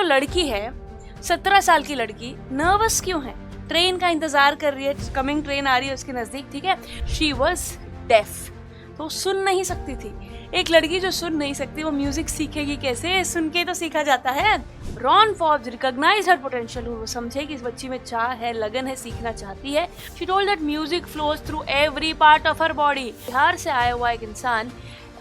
लड़की है 17 साल की लड़की नर्वस क्यों है? ट्रेन का इंतजार कर रही है, कमिंग ट्रेन आ रही है उसके नजदीक, ठीक है। शी वॉज डेफ, तो सुन नहीं सकती थी। एक लड़की जो सुन नहीं सकती वो म्यूजिक सीखेगी कैसे? सुन के तो सीखा जाता है। Ron Forbes recognized her potential, वो समझे कि इस बच्ची में चाह है, लगन है, सीखना चाहती है। She told that music flows through every part of her body. Bihar से आया हुआ एक इंसान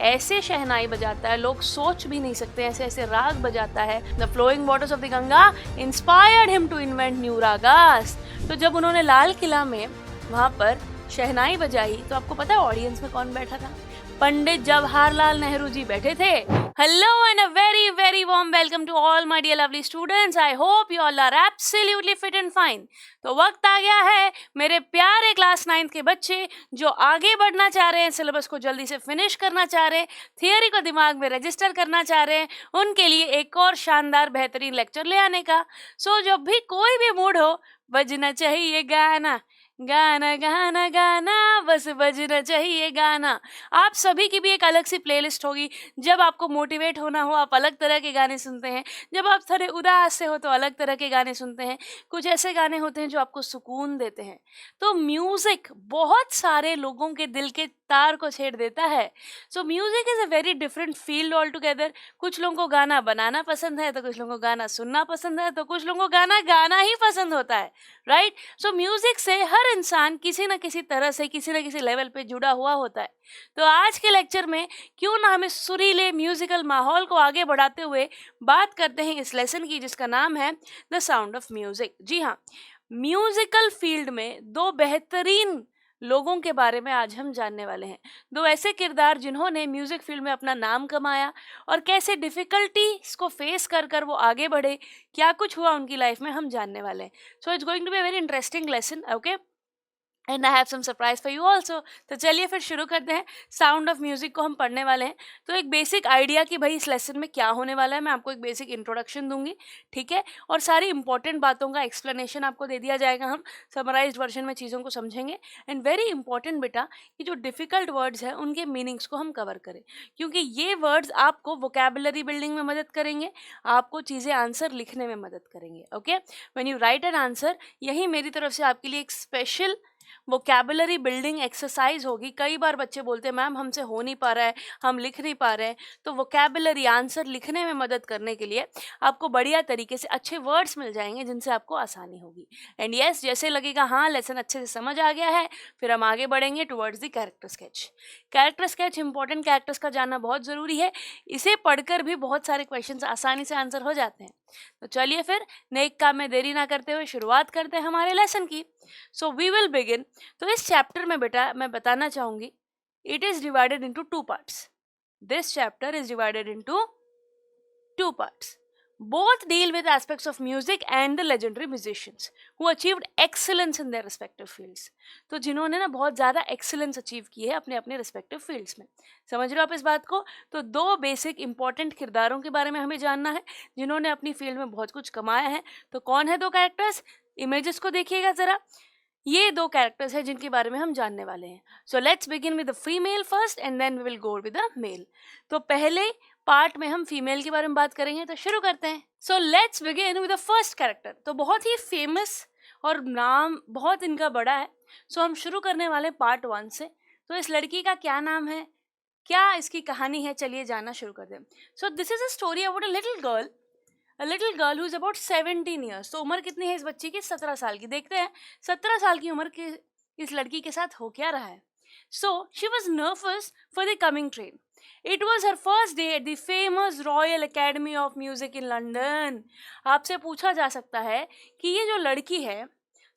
ऐसे शहनाई बजाता है, लोग सोच भी नहीं सकते, ऐसे ऐसे राग बजाता है। The flowing waters of the Ganga inspired him to invent new ragas. तो जब उन्होंने लाल किला में वहां पर शहनाई बजाई तो आपको पता है ऑडियंस में कौन बैठा था? पंडित जवाहरलाल नेहरू जी बैठे थे। Hello and a very very warm welcome to all my dear lovely students. I hope you all are absolutely fit and fine. तो वक्त आ गया है मेरे प्यारे क्लास 9th के बच्चे जो आगे बढ़ना चाह रहे हैं, सिलेबस को जल्दी से फिनिश करना चाह रहे हैं, थियोरी को दिमाग में रजिस्टर करना चाह रहे हैं, उनके लिए एक और शानदार बेहतरीन लेक्चर ले आने का। सो जब भी कोई भी मूड हो, बजना चाहिए गाना, गाना गाना गाना, बस बजना चाहिए गाना। आप सभी की भी एक अलग सी प्लेलिस्ट होगी। जब आपको मोटिवेट होना हो आप अलग तरह के गाने सुनते हैं, जब आप थोड़े उदास से हो तो अलग तरह के गाने सुनते हैं, कुछ ऐसे गाने होते हैं जो आपको सुकून देते हैं। तो म्यूजिक बहुत सारे लोगों के दिल के तार को छेड़ देता है। सो music is a very different field all together. कुछ लोगों को गाना बनाना पसंद है, तो कुछ लोगों को गाना सुनना पसंद है, तो कुछ लोगों को गाना गाना ही पसंद होता है, राइट। सो म्यूजिक से हर इंसान किसी न किसी तरह से किसी न किसी लेवल पे जुड़ा हुआ होता है। तो आज के लेक्चर में क्यों ना हम इस सुरीले म्यूजिकल माहौल को आगे बढ़ाते हुए बात करते हैं इस लेसन की, जिसका नाम है द साउंड ऑफ म्यूजिक। जी हाँ, म्यूजिकल फील्ड में दो बेहतरीन लोगों के बारे में आज हम जानने वाले हैं। दो ऐसे किरदार जिन्होंने म्यूजिक फील्ड में अपना नाम कमाया और कैसे डिफिकल्टीज को फेस कर कर वो आगे बढ़े, क्या कुछ हुआ उनकी लाइफ में, हम जानने वाले हैं। So it's going to be a very interesting lesson, okay, and I have some surprise for you also. तो चलिए फिर शुरू करते हैं। साउंड ऑफ म्यूजिक को हम पढ़ने वाले हैं। तो एक बेसिक आइडिया कि भाई इस लेसन में क्या होने वाला है, मैं आपको एक बेसिक इंट्रोडक्शन दूंगी, ठीक है, और सारी इंपॉर्टेंट बातों का एक्सप्लेनेशन आपको दे दिया जाएगा। हम समराइज्ड वर्जन में चीज़ों को समझेंगे। एंड वेरी इंपॉर्टेंट बेटा कि जो डिफिकल्ट वर्ड्स हैं उनके मीनिंग्स को हम कवर करें, क्योंकि ये वर्ड्स आपको वोकैबुलरी बिल्डिंग में मदद करेंगे, आपको चीज़ें आंसर लिखने में मदद करेंगे। Okay, when you right an answer, यही मेरी तरफ से आपके लिए एक स्पेशल वोकैबुलरी बिल्डिंग एक्सरसाइज होगी। कई बार बच्चे बोलते हैं मैम हमसे हो नहीं पा रहा है, हम लिख नहीं पा रहे हैं। तो वोकैबुलरी आंसर लिखने में मदद करने के लिए आपको बढ़िया तरीके से अच्छे वर्ड्स मिल जाएंगे जिनसे आपको आसानी होगी। एंड यस, जैसे लगेगा हाँ लेसन अच्छे से समझ आ गया है, फिर हम आगे बढ़ेंगे towards the character sketch. Character sketch, important characters का जानना बहुत ज़रूरी है। इसे पढ़कर भी बहुत सारे क्वेश्चन आसानी से आंसर हो जाते हैं। तो चलिए फिर नेक काम में देरी ना करते हुए शुरुआत करते हैं हमारे लेसन की। So we will begin. तो इस चैप्टर में बेटा मैं बताना चाहूंगी, it is divided into 2 parts. This chapter is divided into 2 parts. Both deal with aspects of music and the legendary musicians who achieved excellence in their respective fields. तो जिन्होंने ना बहुत ज़्यादा एक्सेलेंस अचीव की है अपने अपने रिस्पेक्टिव फील्ड्स में। समझ रहे हो आप इस बात को? तो दो बेसिक इंपॉर्टेंट किरदारों के बारे में हमें जानना है जिन्होंने अपनी फील्ड में बहुत कुछ कमाया है। तो कौन है दो कैरेक्टर्स? इमेजेस को देखिएगा ज़रा। ये दो कैरेक्टर्स हैं जिनके बारे में हम जानने वाले हैं। So let's begin with the female first and then we will go with the male. तो पहले पार्ट में हम फीमेल के बारे में बात करेंगे, तो शुरू करते हैं। So let's begin with the first character. तो बहुत ही फेमस और नाम बहुत इनका बड़ा है। सो हम शुरू करने वाले पार्ट 1 से। तो इस लड़की का क्या नाम है, क्या इसकी कहानी है, चलिए जानना शुरू करते हैं। So this is a story about a little girl who is about 17 years. तो उम्र कितनी है इस बच्ची की? 17 साल की। देखते हैं 17 साल की उम्र की इस लड़की के साथ हो क्या रहा है। So she was nervous for the coming train. It was her first day at the famous Royal Academy of Music in London. आपसे पूछा जा सकता है कि ये जो लड़की है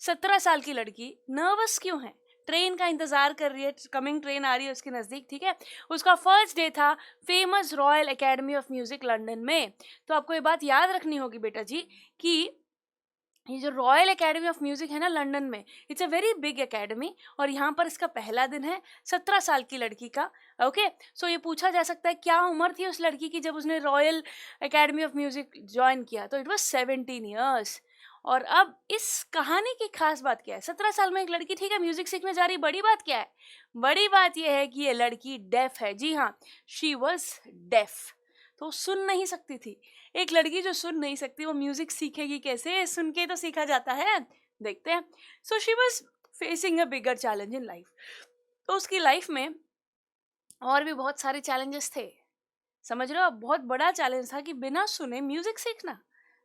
17 साल की लड़की नर्वस क्यों है? ट्रेन का इंतजार कर रही है, कमिंग ट्रेन आ रही है उसके नज़दीक, ठीक है। उसका फर्स्ट डे था famous royal academy of music London में। तो आपको ये बात याद रखनी होगी बेटा जी कि ये जो रॉयल एकेडमी ऑफ म्यूजिक है ना लंदन में, it's a very big academy और यहाँ पर इसका पहला दिन है 17 साल की लड़की का। ओके, सो ये पूछा जा सकता है क्या उम्र थी उस लड़की की जब उसने royal academy of music join किया? तो इट वाज 17 ईयर्स। और अब इस कहानी की खास बात क्या है? 17 साल में एक लड़की, ठीक है, म्यूजिक सीखने जा रही, बड़ी बात क्या है? बड़ी बात यह है कि ये लड़की डेफ है। जी हाँ, शी वॉज डेफ। तो वो सुन नहीं सकती थी। एक लड़की जो सुन नहीं सकती वो म्यूजिक सीखेगी कैसे? सुन के तो सीखा जाता है। देखते हैं। So she was facing a bigger challenge in life. तो उसकी लाइफ में और भी बहुत सारे चैलेंजेस थे। समझ रहे हो? बहुत बड़ा चैलेंज था कि बिना सुने म्यूजिक सीखना,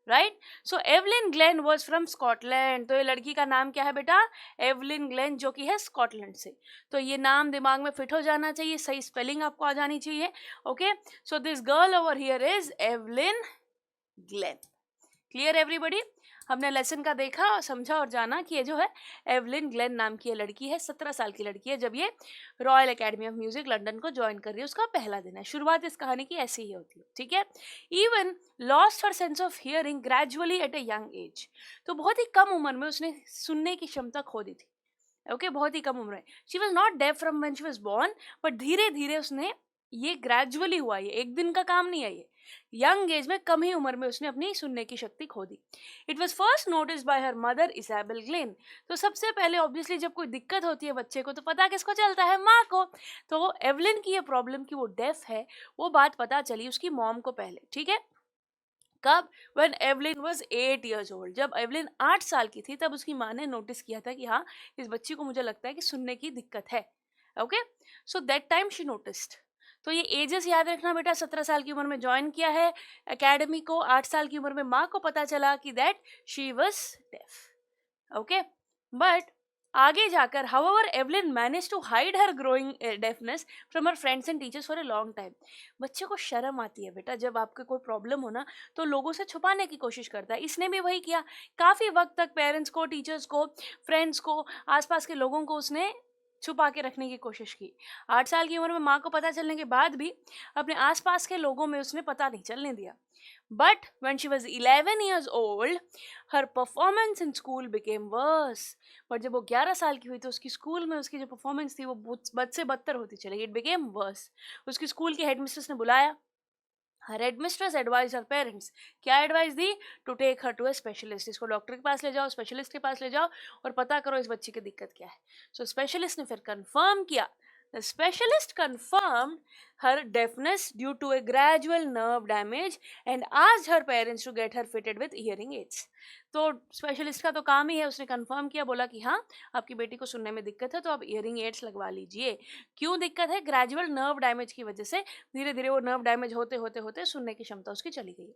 right? So Evelyn Glenn was from Scotland. तो ये लड़की का नाम क्या है बेटा? एवलिन ग्लेन, जो कि है स्कॉटलैंड से। तो ये नाम दिमाग में फिट हो जाना चाहिए, सही स्पेलिंग आपको आ जानी चाहिए। Okay, so this girl over here is Evelyn Glenn. Clear everybody? हमने लेसन का देखा और समझा और जाना कि ये जो है एवलिन ग्लेन नाम की ये लड़की है, 17 साल की लड़की है, जब ये royal academy of music London को ज्वाइन कर रही है। उसका पहला दिन है। शुरुआत इस कहानी की ऐसी ही होती है, ठीक है? Even lost her sense of hearing gradually at a young age. तो बहुत ही कम उम्र में उसने सुनने की क्षमता खो दी थी। ओके, बहुत ही कम उम्र में। She was not deaf from when she was born, but धीरे धीरे उसने, ये ग्रेजुअली हुआ, ये एक दिन का काम नहीं है। ये यंग एज में, कम ही उम्र में उसने अपनी सुनने की शक्ति खो दी। It was first notice by her mother Isabel Glennie. तो सबसे पहले ऑब्वियसली जब कोई दिक्कत होती है बच्चे को तो पता किसको चलता है? माँ को। तो एवलिन की ये प्रॉब्लम कि वो डेफ है, वो बात पता चली उसकी मॉम को पहले, ठीक है? कब? When Evelyn was 8 years old। जब एवलिन 8 साल की थी तब उसकी माँ ने नोटिस किया था कि हाँ, इस बच्ची को मुझे लगता है कि सुनने की दिक्कत है। Okay, so that time she noticed. तो ये एजेस याद रखना बेटा। 17 साल की उम्र में ज्वाइन किया है एकेडमी को, 8 साल की उम्र में माँ को पता चला कि that she was deaf. Okay, but आगे जाकर however Evelyn manage to hide her growing deafness from her friends and teachers for a long time. बच्चे को शर्म आती है बेटा, जब आपको कोई प्रॉब्लम हो ना तो लोगों से छुपाने की कोशिश करता है। इसने भी वही किया। काफ़ी वक्त तक पेरेंट्स को, टीचर्स को, फ्रेंड्स को, आसपास के लोगों को उसने छुपा के रखने की कोशिश की। 8 साल की उम्र में माँ को पता चलने के बाद भी अपने आसपास के लोगों में उसने पता नहीं चलने दिया। But when she was 11 years old, her performance in school became worse. But जब वो 11 साल की हुई तो उसकी स्कूल में उसकी जो परफॉर्मेंस थी वो बद से बदतर होती चली गई। It became worse. उसकी स्कूल की हेडमिस्ट्रेस ने बुलाया। Her headmistress advise her parents. क्या एडवाइस दी? To take her to a specialist. इसको डॉक्टर के पास ले जाओ, स्पेशलिस्ट के पास ले जाओ और पता करो इस बच्ची की दिक्कत क्या है। सो स्पेशलिस्ट ने फिर कंफर्म किया। The specialist confirmed her deafness due to a gradual nerve damage and asked her parents to get her fitted with hearing aids. तो स्पेशलिस्ट का तो काम ही है, उसने कंफर्म किया, बोला कि हाँ आपकी बेटी को सुनने में दिक्कत है तो आप ईयरिंग एड्स लगवा लीजिए। क्यों दिक्कत है? ग्रेजुअल नर्व डैमेज की वजह से धीरे धीरे वो नर्व डैमेज होते होते होते सुनने की क्षमता उसकी चली गई।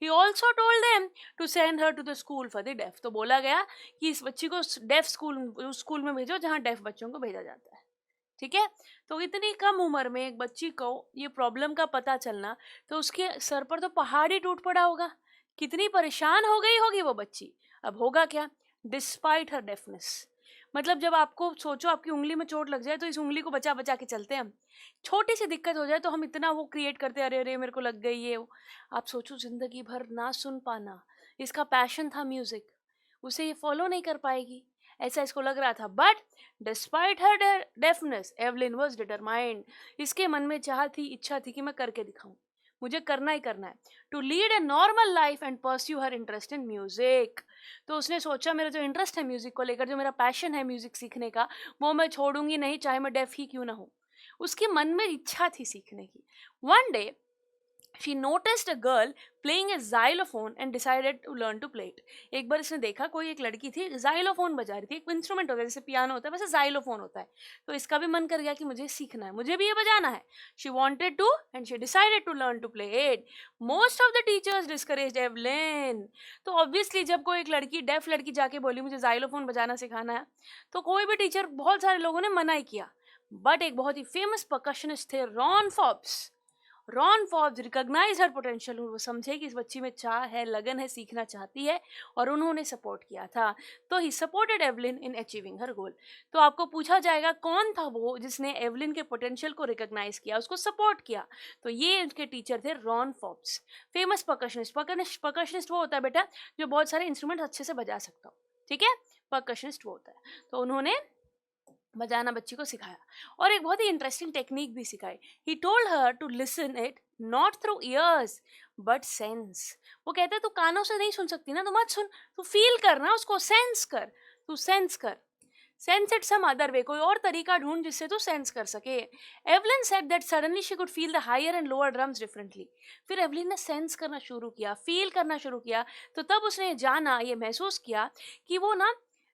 He also told them to send her to the school for the deaf. तो बोला गया कि इस बच्ची को डेफ स्कूल में भेजो जहाँ डेफ बच्चों को भेजा जाता है, ठीक है? तो इतनी कम उम्र में एक बच्ची को ये प्रॉब्लम का पता चलना, तो उसके सर पर तो पहाड़ ही टूट पड़ा होगा। कितनी परेशान हो गई होगी वो बच्ची। अब होगा क्या? डिस्पाइट हर डेफनेस। मतलब जब आपको सोचो आपकी उंगली में चोट लग जाए तो इस उंगली को बचा बचा के चलते हैं हम। छोटी सी दिक्कत हो जाए तो हम इतना वो क्रिएट करते हैं, अरे अरे मेरे को लग गई ये। आप सोचो जिंदगी भर ना सुन पाना। इसका पैशन था म्यूजिक, उसे ये फॉलो नहीं कर पाएगी, ऐसा इसको लग रहा था। But despite her deafness Evelyn was determined. इसके मन में चाह थी, इच्छा थी कि मैं करके दिखाऊं, मुझे करना ही करना है। To lead a normal life and pursue her interest in music. तो उसने सोचा मेरा जो इंटरेस्ट है म्यूजिक को लेकर, जो मेरा पैशन है म्यूजिक सीखने का, वो मैं छोड़ूंगी नहीं, चाहे मैं डेफ ही क्यों ना हूँ। उसके मन में इच्छा थी सीखने की। One day she noticed a girl playing a xylophone and decided to learn to play it. एक बार इसने देखा कोई एक लड़की थी xylophone बजा रही थी। एक इंस्ट्रूमेंट होता है जैसे पियानो होता है वैसे xylophone होता है। तो इसका भी मन कर गया कि मुझे सीखना है, मुझे भी ये बजाना है। She wanted to and she decided to learn to play it. Most of the teachers discouraged Evelyn. तो ऑब्वियसली जब कोई एक लड़की, डेफ लड़की जाके बोली मुझे xylophone बजाना सिखाना है, तो कोई भी टीचर, बहुत सारे लोगों ने मना ही किया। बट एक बहुत ही फेमस परकशनिस्ट थे Ron Forbes recognise her potential. वो समझे कि इस बच्ची में चाह है, लगन है, सीखना चाहती है, और उन्होंने सपोर्ट किया था। तो he supported Evelyn in achieving her goal. तो आपको पूछा जाएगा कौन था वो जिसने एवलिन के पोटेंशियल को रिकॉग्नाइज किया, उसको सपोर्ट किया? तो ये उनके टीचर थे Ron Forbes, famous percussionist. Percussionist वो होता है बेटा जो बहुत सारे इंस्ट्रूमेंट अच्छे से बजा सकता हो, ठीक है? परकशनिस्ट वो होता है। तो उन्होंने बजाना बच्ची को सिखाया और एक बहुत ही इंटरेस्टिंग टेक्निक भी सिखाई। He told her to listen it not through ears but sense. वो कहते हैं तू कानों से नहीं सुन सकती ना, तो मत सुन, तू फील करना उसको, सेंस कर, तू सेंस कर। Sense it some other way, कोई और तरीका ढूंढ जिससे तू सेंस कर सके। Evelyn said that suddenly she could feel the higher and lower drums differently. फिर एवलिन ने सेंस करना शुरू किया, फील करना शुरू किया, तो तब उसने जाना, ये महसूस किया कि वो ना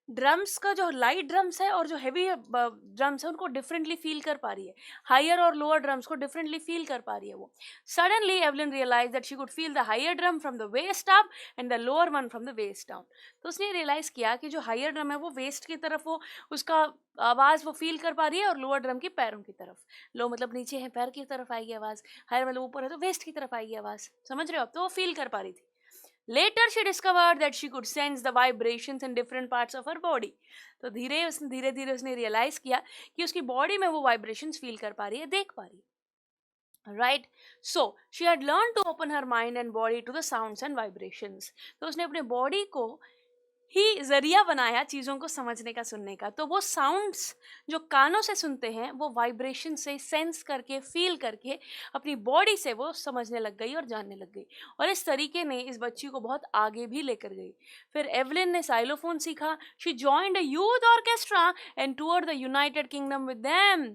ड्रम्स का जो लाइट ड्रम्स है और जो हैवी ड्रम्स है उनको डिफरेंटली फील कर पा रही है, हायर और लोअर ड्रम्स को डिफरेंटली फील कर पा रही है वो। Suddenly Evelyn realise that she could feel the higher drum from the waist up and the lower one from the waist down. तो उसने रियलाइज किया कि जो हायर ड्रम है वो वेस्ट की तरफ, वो उसका आवाज वो फील कर पा रही है, और लोअर ड्रम की पैरों की तरफ। लो मतलब नीचे है पैर की तरफ आएगी आवाज, हायर मतलब ऊपर है तो वेस्ट की तरफ आएगी आवाज, समझ रहे हो आप? तो वो फील कर पा रही थी। Later she discovered that she could sense the vibrations in different parts of her body. तो धीरे धीरे उसने रियलाइज किया कि उसकी बॉडी में वो वाइब्रेशंस फील कर पा रही है, देख पा रही है। Right, so she had learn to open her mind and body to the sounds and vibrations. तो उसने अपने बॉडी को ही जरिया बनाया चीज़ों को समझने का, सुनने का। तो वो साउंड्स जो कानों से सुनते हैं वो वाइब्रेशन से सेंस करके, फील करके अपनी बॉडी से वो समझने लग गई और जानने लग गई, और इस तरीके ने इस बच्ची को बहुत आगे भी लेकर गई। फिर एवलिन ने साइलोफोन सीखा। She joined a youth orchestra and tour the United kingdom with them.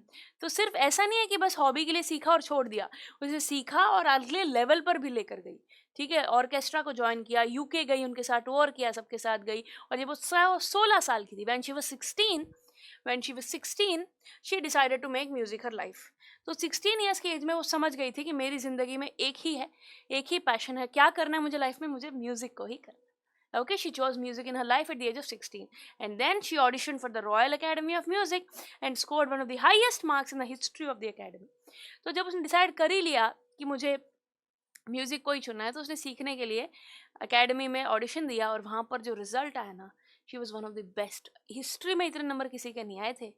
तो सिर्फ ऐसा नहीं है कि बस हॉबी के लिए सीखा और छोड़ दिया, उसे सीखा और अगले लेवल पर भी लेकर गई। ठीक है, ऑर्केस्ट्रा को ज्वाइन किया, यूके गई, उनके साथ टूर किया, सबके साथ गई। और जब वो 16 साल की थी, when she was 16 she decided to make music her life। तो 16 ईयर्स की एज में वो समझ गई थी कि मेरी ज़िंदगी में एक ही पैशन है, क्या करना है मुझे लाइफ में, मुझे म्यूज़िक को ही करना है। Okay, she chose music in her life at the age of 16, and then she auditioned for the Royal Academy of Music and scored one of the highest marks in the history of the academy। तो जब उसने decide कर ही लिया कि मुझे music को ही चुनना है, तो उसने सीखने के लिए एकेडमी में ऑडिशन दिया, और वहाँ पर जो रिजल्ट आया ना, she was one of the best. History में इतने नंबर किसी के नहीं आए थे,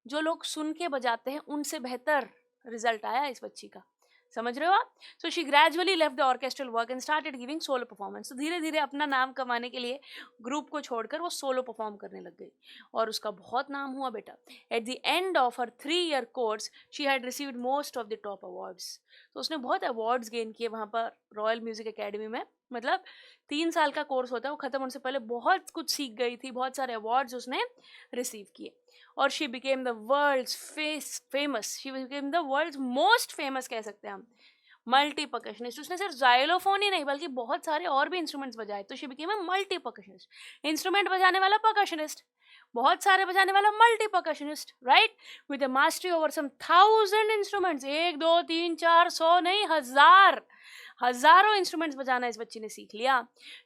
जो लोग सुन के बजाते हैं उनसे बेहतर रिजल्ट आया इस बच्ची का, समझ रहे हो आप? So she gradually left the orchestral work and started giving solo performance. तो धीरे धीरे अपना नाम कमाने के लिए ग्रुप को छोड़कर वो सोलो परफॉर्म करने लग गई, और उसका बहुत नाम हुआ बेटा। At the end of her 3-year course she had received most of the top awards. तो उसने बहुत अवार्ड्स गेन किए वहाँ पर रॉयल म्यूजिक एकेडमी में। मतलब 3 साल का कोर्स होता है, वो ख़त्म होने से पहले बहुत कुछ सीख गई थी, बहुत सारे अवार्ड्स उसने रिसीव किए। और she became the world's famous, she became the world's most famous कह सकते हैं हम, मल्टी परकशनिस्ट। उसने सिर्फ जाइलोफोन ही नहीं बल्कि बहुत सारे और भी इंस्ट्रूमेंट्स बजाए। तो she became a multi percussionist, instrument बजाने वाला परकशनिस्ट, बहुत सारे बजाने वाला multi percussionist, right, with a mastery over some 1000 instruments. 1 2 3 4 100 नहीं, हजारों इंस्ट्रूमेंट्स बजाना इस बच्ची ने सीख लिया।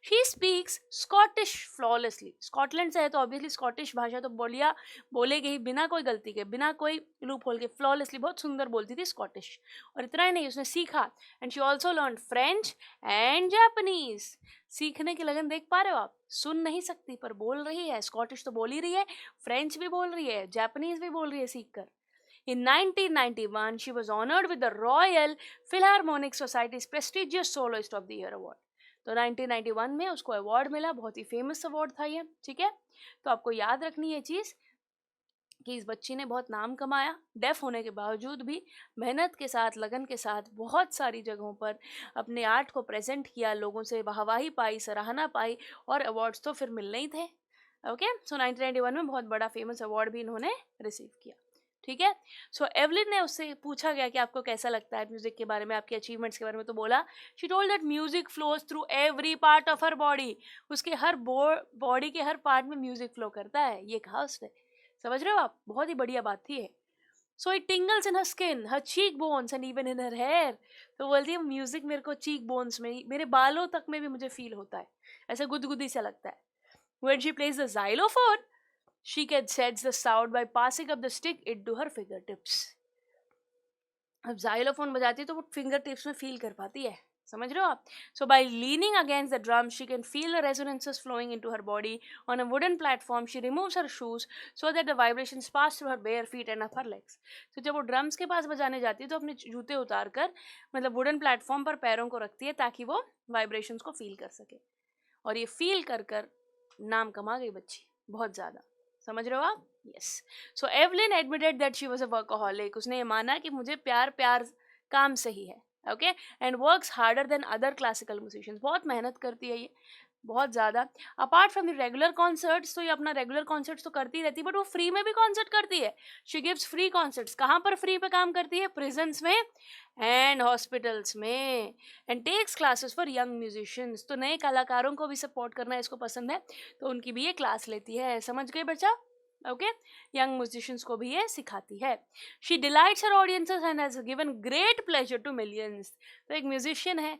She speaks Scottish flawlessly. Scotland से है तो ऑब्वियसली स्कॉटिश भाषा तो बोलेगी ही, बिना कोई गलती के, बिना कोई लूप होल के, फ्लॉलेसली, बहुत सुंदर बोलती थी स्कॉटिश। और इतना ही नहीं, उसने सीखा, and she also learn French and Japanese. सीखने की लगन देख पा रहे हो आप? सुन नहीं सकती पर बोल रही है, स्कॉटिश तो बोल ही रही है, फ्रेंच भी बोल रही है, जापानीज भी बोल रही है सीख कर। In 1991, she was honored with the Royal Philharmonic Society's prestigious Soloist of the Year award। तो 1991 में उसको अवार्ड मिला, बहुत ही फेमस अवार्ड था ये, ठीक है। तो आपको याद रखनी है चीज़ कि इस बच्ची ने बहुत नाम कमाया, डेफ होने के बावजूद भी मेहनत के साथ, लगन के साथ बहुत सारी जगहों पर अपने आर्ट को प्रेजेंट किया, लोगों से वाहवाही पाई, सराहना पाई, और अवार्ड्स तो फिर मिलने ही थे। ओके, सो 1991 में बहुत बड़ा फेमस अवार्ड भी इन्होंने रिसीव किया, ठीक है। सो एवलिन ने उससे पूछा गया कि आपको कैसा लगता है म्यूजिक के बारे में, आपके अचीवमेंट्स के बारे में, तो बोला, she told that music flows through every part of her body. उसके हर बॉडी के हर पार्ट में म्यूजिक फ्लो करता है, ये कहा उसने, समझ रहे हो आप? बहुत ही बढ़िया बात थी ये। So it tingles in her skin, her cheek bones and even in her hair. तो बोलती है म्यूजिक मेरे को चीक बोन्स में, मेरे बालों तक में भी मुझे फील होता है, ऐसा गुदगुदी सा लगता है। When she plays the xylophone, she can sense the sound by passing up the stick into her fingertips। अब xylophone बजाती है तो वो फिंगर टिप्स में फील कर पाती है, समझ रहे हो आप? So by leaning against the drum, she can feel the resonances flowing into her body। On a wooden platform, she removes her shoes so that the vibrations pass through her bare feet and up her legs। तो जब वो drums के पास बजाने जाती है तो अपने जूते उतार कर, मतलब वुडन प्लेटफॉर्म पर पैरों को रखती है ताकि वो वाइब्रेशंस को फील कर सके। और ये फील कर कर नाम कमा गई बच्ची बहुत ज़्यादा, समझ रहे हो आप? Yes. So Evelyn admitted that she was a workaholic. उसने ये माना कि मुझे प्यार काम से ही है, okay, and works harder than other classical musicians. बहुत मेहनत करती है ये, बहुत ज़्यादा। Apart from the regular concerts, तो ये अपना रेगुलर कॉन्सर्ट्स तो करती रहती है, बट वो फ्री में भी कॉन्सर्ट करती है। She gives free concerts. कहाँ पर फ्री पे काम करती है? प्रिजन्स में एंड हॉस्पिटल्स में। And takes classes for young musicians. तो नए कलाकारों को भी सपोर्ट करना इसको पसंद है, तो उनकी भी ये क्लास लेती है। समझ गए बच्चा? ओके, यंग म्यूजिशियंस को भी ये सिखाती है। She delights her audiences and has given great pleasure to millions. तो एक म्यूजिशियन है,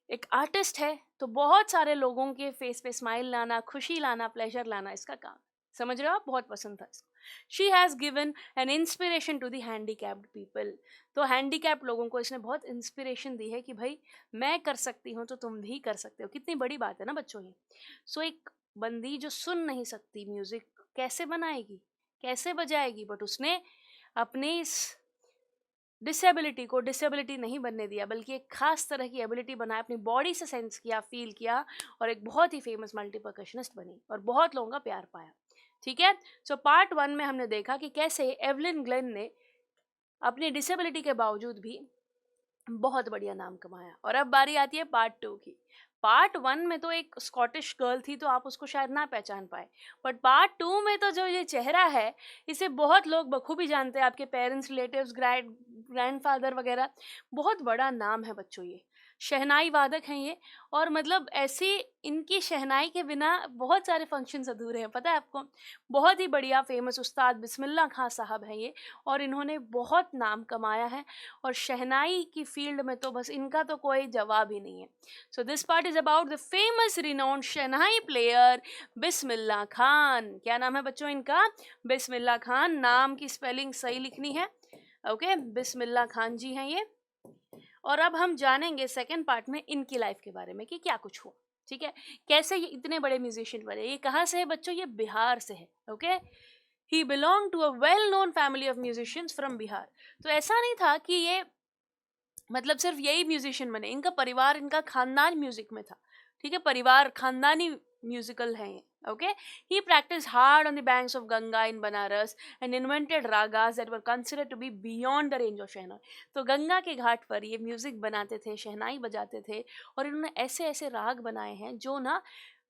एक आर्टिस्ट है, तो बहुत सारे लोगों के फेस पे स्माइल लाना, खुशी लाना, प्लेजर लाना इसका काम। समझ रहे हो आप? बहुत पसंद था इसको। She has given an inspiration to the handicapped people. तो हैंडीकैप्ड लोगों को इसने बहुत इंस्पिरेशन दी है कि भाई मैं कर सकती हूँ तो तुम भी कर सकते हो। कितनी बड़ी बात है ना बच्चों ये। सो एक बंदी जो सुन नहीं सकती, म्यूजिक कैसे बनाएगी, कैसे बजाएगी, बट उसने अपने इस डिसेबिलिटी को डिसेबिलिटी नहीं बनने दिया, बल्कि एक खास तरह की एबिलिटी बनाया, अपनी बॉडी से सेंस किया, फील किया, और एक बहुत ही फेमस मल्टीपर्कशनिस्ट बनी और बहुत लोगों का प्यार पाया। ठीक है। सो पार्ट 1 में हमने देखा कि कैसे एवलिन ग्लेन ने अपनी डिसेबिलिटी के बावजूद भी बहुत बढ़िया नाम कमाया। और अब बारी आती है पार्ट 2 की। पार्ट 1 में तो एक स्कॉटिश गर्ल थी, तो आप उसको शायद ना पहचान पाए, बट पार्ट 2 में तो जो ये चेहरा है, इसे बहुत लोग बखूबी जानते हैं। आपके पेरेंट्स, रिलेटिव्स, ग्रैंडफादर वगैरह। बहुत बड़ा नाम है बच्चों ये। शहनाई वादक हैं ये, और मतलब ऐसी इनकी शहनाई के बिना बहुत सारे फंक्शंस अधूरे हैं, पता है आपको। बहुत ही बढ़िया फेमस उस्ताद बिस्मिल्लाह खां साहब हैं ये, और इन्होंने बहुत नाम कमाया है, और शहनाई की फील्ड में तो बस इनका तो कोई जवाब ही नहीं है। So this part is about the famous renowned shehnai player Bismillah Khan. क्या नाम है बच्चों इनका? बिस्मिल्लाह खान। नाम की स्पेलिंग सही लिखनी है। ओके, बिस्मिल्लाह खान जी हैं ये। और अब हम जानेंगे सेकेंड पार्ट में इनकी लाइफ के बारे में कि क्या कुछ हुआ। ठीक है, कैसे ये इतने बड़े म्यूजिशियन बने। ये कहाँ से है बच्चों? ये बिहार से है। Okay, he belong to a well known family of musicians from Bihar. तो ऐसा नहीं था कि ये मतलब सिर्फ यही म्यूजिशियन बने, इनका परिवार, इनका खानदान म्यूजिक में था। ठीक है, परिवार खानदानी म्यूजिकल है ये। Okay, he practice hard on the banks of Ganga in Banaras and invented ragas that were considered to be beyond the range of shehnai. तो गंगा के घाट पर ये म्यूजिक बनाते थे, शहनाई बजाते थे, और इन्होंने ऐसे ऐसे राग बनाए हैं जो ना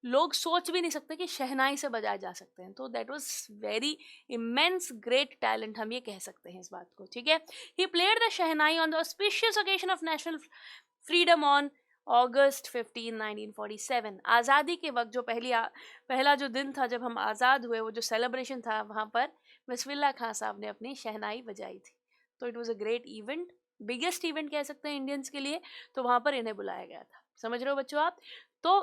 लोग सोच भी नहीं सकते कि शहनाई से बजाए जा सकते हैं। तो that was very immense great talent, हम ये कह सकते हैं इस बात को। ठीक है, he played the shehnai on the auspicious occasion of national freedom on August 15, 1947। आज़ादी के वक्त जो पहला जो दिन था जब हम आज़ाद हुए, वो जो सेलिब्रेशन था, वहाँ पर बिस्मिल्लाह खां साहब ने अपनी शहनाई बजाई थी। तो it was a great event, biggest event कह सकते हैं इंडियंस के लिए। तो वहाँ पर इन्हें बुलाया गया था। समझ रहे हो बच्चों आप? तो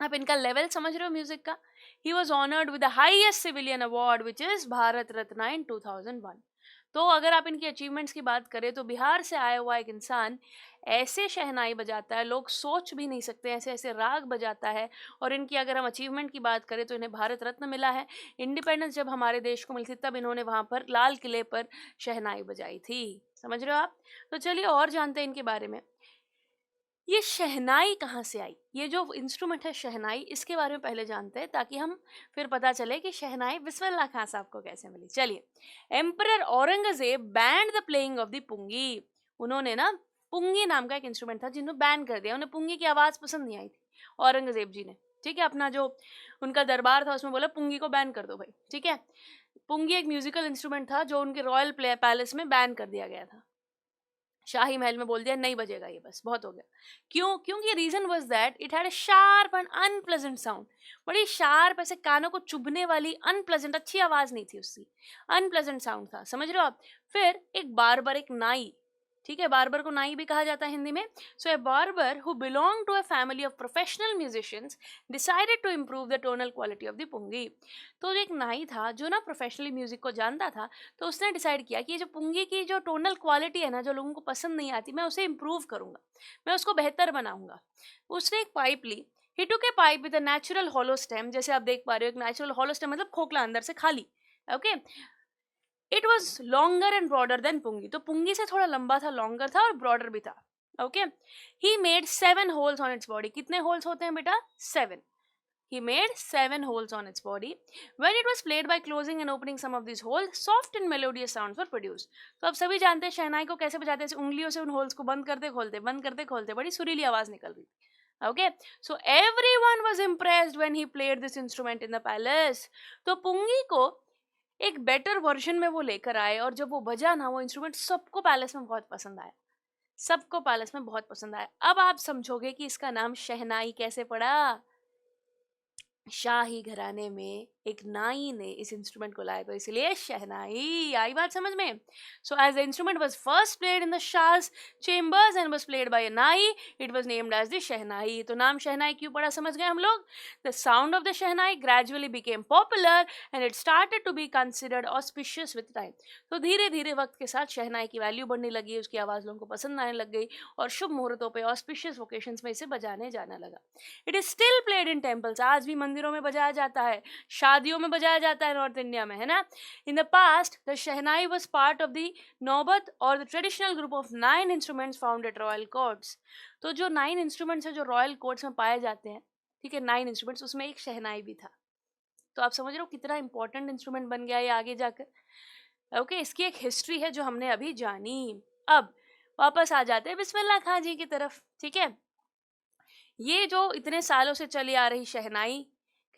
आप इनका लेवल समझ रहे हो म्यूजिक का। He was honoured with the highest civilian award which is Bharat Ratna in 2001। तो अगर आप इनकी अचीवमेंट्स की बात करें, तो बिहार से आया हुआ एक इंसान ऐसे शहनाई बजाता है, लोग सोच भी नहीं सकते, ऐसे ऐसे राग बजाता है। और इनकी अगर हम अचीवमेंट की बात करें, तो इन्हें भारत रत्न मिला है। इंडिपेंडेंस जब हमारे देश को मिली थी, तब इन्होंने वहाँ पर लाल किले पर शहनाई बजाई थी। समझ रहे हो आप? तो चलिए और जानते हैं इनके बारे में। ये शहनाई कहाँ से आई? ये जो इंस्ट्रूमेंट है शहनाई, इसके बारे में पहले जानते हैं, ताकि हम फिर पता चले कि शहनाई बिस्मिल्लाह खां साहब को कैसे मिली। चलिए, emperor Aurangzeb banned the playing of the pungi. उन्होंने ना पुंगी नाम का एक इंस्ट्रूमेंट था जिन्होंने बैन कर दिया। उन्हें पुंगी की आवाज पसंद नहीं आई थी औरंगजेब जी ने। ठीक है, अपना जो उनका दरबार था उसमें बोला पुंगी को बैन कर दो भाई। ठीक है, पुंगी एक म्यूजिकल इंस्ट्रूमेंट था जो उनके रॉयल पैलेस में बैन कर दिया गया था। शाही महल में बोल दिया नहीं बजेगा ये, बस बहुत हो गया। क्यों? क्योंकि reason was that it had a sharp and unpleasant sound. बड़ी शार्प, ऐसे कानों को चुभने वाली, अनप्लेजेंट, अच्छी आवाज नहीं थी उसकी, अनप्लेजेंट साउंड था। समझ रहे हो आप? फिर एक बार्बर, एक नाई, ठीक है, बार्बर को नाई भी कहा जाता है हिंदी में। So a barber who belong to a family of professional musicians decided to improve the tonal quality of the pungi. तो एक नाई था जो ना प्रोफेशनली म्यूजिक को जानता था, तो उसने डिसाइड किया कि ये जो पुंगी की जो टोनल क्वालिटी है ना, जो लोगों को पसंद नहीं आती, मैं उसे इम्प्रूव करूंगा, मैं उसको बेहतर बनाऊंगा। उसने एक पाइप ली। He took a pipe with a natural hollow stem. जैसे आप देख पा रहे हो, एक नेचुरल हॉलो स्टेम मतलब खोखला, अंदर से खाली। Okay, it was longer and broader than pungi. तो पुंगी से थोड़ा लंबा था, लॉन्गर था और ब्रॉडर भी था। Okay, he made 7 holes on its body. कितने होल्स होते हैं बेटा? 7। He made 7 holes on its body. When it was played by closing and opening some of these holes, soft and melodious sounds were produced. तो अब सभी जानते हैं शहनाई को कैसे बजाते हैं। उंगलियों से उन होल्स को बंद करते खोलते, बंद करते खोलते, बड़ी सुरीली आवाज निकल रही। Okay, so everyone was impressed when he played this instrument in the palace. तो पुंगी को एक बेटर वर्जन में वो लेकर आए, और जब वो बजा ना वो इंस्ट्रूमेंट, सबको पैलेस में बहुत पसंद आया, सबको पैलेस में बहुत पसंद आया। अब आप समझोगे कि इसका नाम शहनाई कैसे पड़ा। शाही घराने में एक नाई ने इस इंस्ट्रूमेंट को लाया, तो इसलिए शहनाई। आई बात समझ में? So as the instrument was first played in the Shah's chambers and was played by a nai, it was named as the shehnai. तो नाम शहनाई क्यों पड़ा समझ गए हम लोग। The sound of the shehnai gradually became popular and it started to be considered auspicious with time. तो धीरे धीरे वक्त के साथ शहनाई की वैल्यू बढ़ने लगी, उसकी आवाज़ लोगों को पसंद आने लग गई, और शुभ मुहूर्तों पर ऑस्पिशियस ओकेशंस में इसे बजाने जाने लगा। It is still played in temples, आज भी मंदिरों में बजाया जाता है, शादियों में बजाया जाता है नॉर्थ इंडिया में, है ना। In the past the shehnai was part of the नौबत और the traditional group of 9 instruments found at royal courts. तो जो 9 इंस्ट्रूमेंट्स हैं जो रॉयल कोर्ट्स में पाए जाते हैं, ठीक है, 9 इंस्ट्रूमेंट्स, उसमें एक शहनाई भी था। तो आप समझ रहे हो कितना इंपॉर्टेंट इंस्ट्रूमेंट बन गया ये आगे जाकर। ओके, इसकी एक हिस्ट्री है जो हमने अभी जानी। अब वापस आ जाते हैं बिस्मिल्लाह खां जी की तरफ। ठीक है, ये जो इतने सालों से चली आ रही शहनाई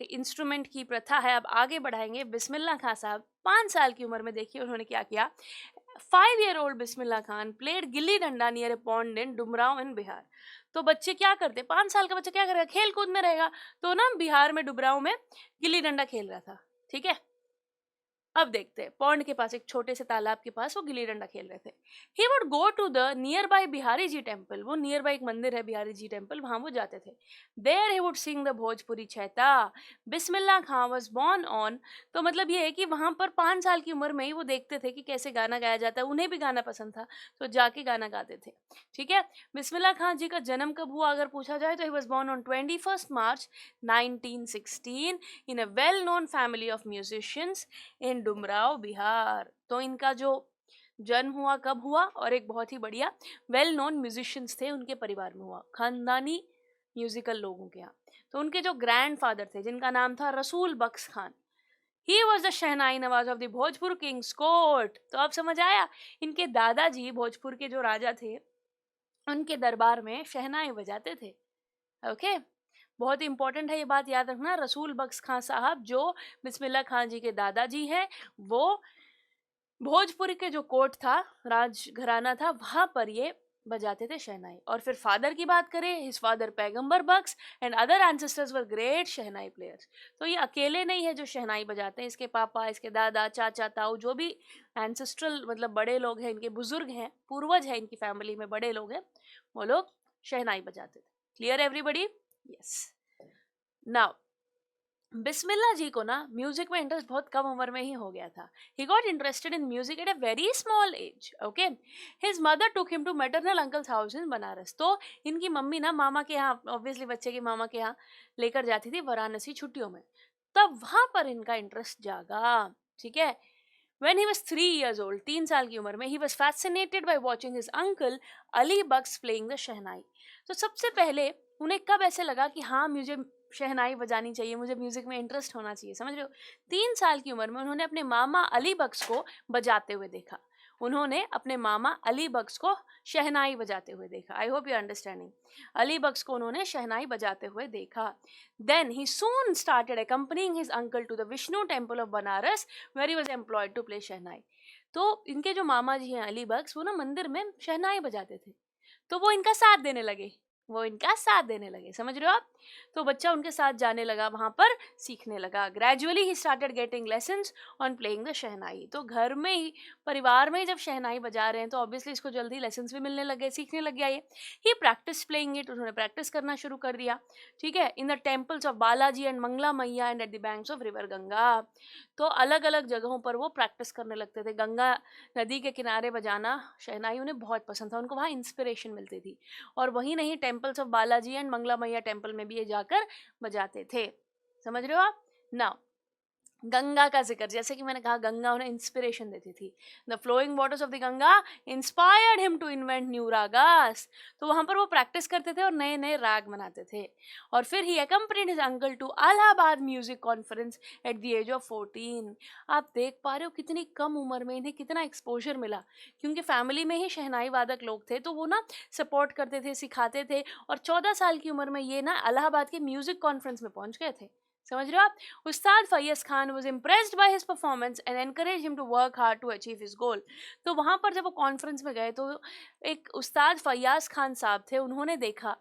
के इंस्ट्रूमेंट की प्रथा है, अब आगे बढ़ाएंगे। बिस्मिल्लाह खां साहब 5 साल की उम्र में देखिए उन्होंने क्या किया। 5-year-old Bismillah Khan played gilli danda near ए पॉन्ड इन डुमराव इन बिहार। तो बच्चे क्या करते, 5 साल का बच्चा क्या करेगा, खेल कूद में रहेगा। तो ना बिहार में डुमराव में गिल्ली डंडा खेल रहा था। ठीक है, अब देखते हैं, पौंड के पास एक छोटे से तालाब के पास वो गिल्ली डंडा खेल रहे थे। He would go to the near by Bihari ji temple, वो नियर बाय एक मंदिर है बिहारी जी टेम्पल, वहां वो जाते थे। There he would sing the Bhojpuri chaita. Bismillah Khan was born on, तो मतलब ये है कि वहां पर 5 साल की उम्र में ही वो देखते थे कि कैसे गाना गाया जाता है, उन्हें भी गाना पसंद था, तो जाके गाना गाते थे। ठीक है, बिस्मिल्लाह खां जी का जन्म कब हुआ अगर पूछा जाए तो he was born on 21 March 1916 in a well known family of musicians in Dumraon Bihar. तो इनका जो जन्म हुआ कब हुआ, और एक बहुत ही बढ़िया वेल नोन म्यूजिशियंस थे उनके परिवार में हुआ, खानदानी म्यूजिकल लोगों के यहाँ। तो उनके जो ग्रैंडफादर थे जिनका नाम था Rasool Bakhsh Khan, he was the shehnai nawaz of the Bhojpur kings court. तो अब समझ आया, इनके दादाजी भोजपुर के जो राजा थे उनके दरबार में शहनाई बजाते थे। ओके, बहुत इंपॉर्टेंट है ये बात याद रखना। रसूल बख्श खान साहब जो बिस्मिल्लाह खान जी के दादाजी हैं, वो भोजपुरी के जो कोर्ट था, राज घराना था, वहां पर ये बजाते थे शहनाई। और फिर फादर की बात करें, his father Paigambar Bakhsh and other ancestors were great shehnai players. तो ये अकेले नहीं है जो शहनाई बजाते हैं, इसके पापा, इसके दादा, चाचा, ताऊ, जो भी एंसेस्ट्रल मतलब बड़े लोग हैं, इनके बुजुर्ग हैं, पूर्वज हैं, इनकी फैमिली में बड़े लोग हैं, वो लोग शहनाई बजाते थे। Clear everybody? यस। नाउ बिस्मिल्लाह जी को ना म्यूजिक में इंटरेस्ट बहुत कम उम्र में ही हो गया था। He got interested in music at a very small age. Okay, his mother took him to maternal uncle's house in Banaras. तो इनकी मम्मी ना मामा के यहाँ, ऑब्वियसली बच्चे की मामा के यहाँ लेकर जाती थी वाराणसी छुट्टियों में, तब वहां पर इनका इंटरेस्ट जागा। ठीक है, When he was 3 years old, 3 साल की उम्र में, he was fascinated by watching his uncle Ali Bucks playing the शहनाई। तो सबसे पहले उन्हें कब ऐसे लगा कि हाँ मुझे शहनाई बजानी चाहिए, मुझे म्यूजिक में इंटरेस्ट होना चाहिए, समझ रहे हो। 3 साल की उम्र में उन्होंने अपने मामा अली बक्स को बजाते हुए देखा, उन्होंने अपने मामा अली बक्स को शहनाई बजाते हुए देखा। I hope you understanding. Ali Bux को उन्होंने शहनाई बजाते हुए देखा। Then he soon started accompanying his uncle to the Vishnu temple of Banaras where he was employed to play शहनाई। तो इनके जो मामा जी हैं अली बक्स, वो ना मंदिर में शहनाई बजाते थे, तो वो इनका साथ देने लगे, वो इनका साथ देने लगे, समझ रहे हो आप। तो बच्चा उनके साथ जाने लगा, वहां पर सीखने लगा। Gradually he started getting lessons on playing the shehnai. तो घर में ही, परिवार में ही जब शहनाई बजा रहे हैं तो ऑब्वियसली इसको जल्दी लेसन्स भी मिलने लगे, सीखने लग गया ये। ही प्रैक्टिस प्लेइंग इट, उन्होंने प्रैक्टिस करना शुरू कर दिया। ठीक है, in the temples of Balaji and Mangala Maiya and at the banks of river Ganga. तो अलग अलग जगहों पर वो प्रैक्टिस करने लगते थे। गंगा नदी के किनारे बजाना शहनाई उन्हें बहुत पसंद था, उनको वहाँ इंस्पिरेशन मिलती थी। और वहीं नहीं, temples of Balaji and Mangala Maiya temple में भी ये जाकर बजाते थे, समझ रहे हो आप। नाउ गंगा का जिक्र, जैसे कि मैंने कहा गंगा उन्हें इंस्पिरेशन देती थी। The flowing waters of the Ganga inspired him to invent new ragas. तो वहाँ पर वो प्रैक्टिस करते थे और नए नए राग बनाते थे। और फिर he accompanied his uncle to Allahabad music conference at the age of 14। आप देख पा रहे हो कितनी कम उम्र में इन्हें कितना एक्सपोजर मिला, क्योंकि फैमिली में ही शहनाई वादक लोग थे तो वो ना सपोर्ट करते थे, सिखाते थे। और 14 साल की उम्र में ये ना अलाहाबाद के म्यूजिक कॉन्फ्रेंस में पहुंच गए थे। समझ रहे हो आप? उस्ताद फैयज Khan was impressed by his performance and encouraged him to work hard to achieve his goal। तो वहाँ पर जब वो कॉन्फ्रेंस में गए तो एक उस्ताद फैयाज खान साहब थे, उन्होंने देखा